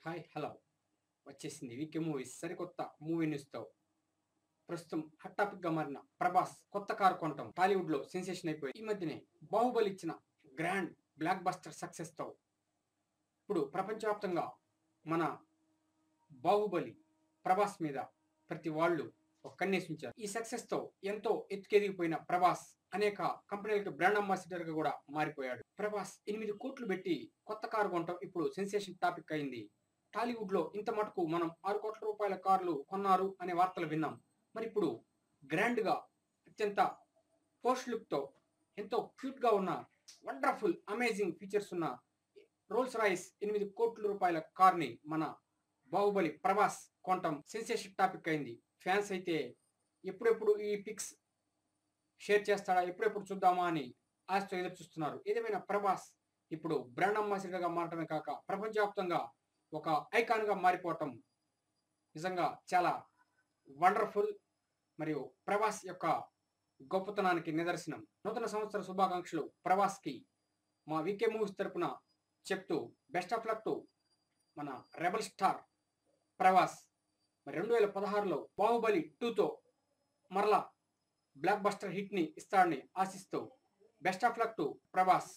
Hi hello వచ్చేసింది వీకే movies సరికొత్త movie న్యూస్తో. ప్రస్తుతం హాట్ టాపిక్ గా మారిన ప్రభాస్ కొత్త కారు కొనటం టాలీవుడ్ లో సెన్సేషన్ అయిపోయి ఈ మధ్యనే బాహుబలి ఇచ్చిన గ్రాండ్ బ్లాక్ బస్టర్ సక్సెస్ తో ఇప్పుడు ప్రపంచవ్యాప్తంగా మన బాహుబలి ప్రభాస్ మీద ప్రతి వాళ్ళు ఒక కన్నేసి ఉంచారు. ఈ సక్సెస్ తో ఎంతో ఎత్తుకెదిగిపోయిన ప్రభాస్ అనేక కంపెనీలకు బ్రాండ్ అంబాసిడర్ గా కూడా మారిపోయాడు. ప్రభాస్ 8 కోట్లు పెట్టి కొత్త కారు కొనటం ఇప్పుడు సెన్సేషన్ టాపిక్ అయింది. టాలీవుడ్ లో ఇంత మటుకు మనం 6 కోట్ల రూపాయల కార్లు కొన్నారు అనే వార్తలు విన్నాం. మరి ఇప్పుడు గ్రాండ్ గా అత్యంత పోస్ట్ లుక్ తో ఎంతో క్యూట్ గా ఉన్న వండర్ఫుల్ అమేజింగ్ ఫీచర్స్ ఉన్న రోల్స్ రాయిస్ 8 కోట్ల రూపాయల కార్ ని మన బాహుబలి ప్రభాస్ కొనటం సెన్సేషన్ టాపిక్ అయింది. ఫ్యాన్స్ అయితే ఎప్పుడెప్పుడు ఈ పిక్స్ షేర్ చేస్తాడా, ఎప్పుడెప్పుడు చూద్దామా అని ఆశతో ఎదురు చూస్తున్నారు. ఏదేమైనా ప్రభాస్ ఇప్పుడు బ్రాండ్ అంబాసిడర్ గా మారటమే కాక ప్రపంచవ్యాప్తంగా ఒక ఐకాన్ గా మారిపోవటం నిజంగా చాలా వండర్ఫుల్ మరియు ప్రభాస్ యొక్క గొప్పతనానికి నిదర్శనం. నూతన సంవత్సర శుభాకాంక్షలు ప్రభాస్ కి మా వీకే మూవీస్ తరపున చెప్తూ బెస్ట్ ఆఫ్ లక్ టు మన రెబల్ స్టార్ ప్రభాస్. మరి 2016లో బాహుబలి 2తో మరలా బ్లాక్ బస్టర్ హిట్ ని ఇస్తాడని ఆశిస్తూ best of luck to Prabhas.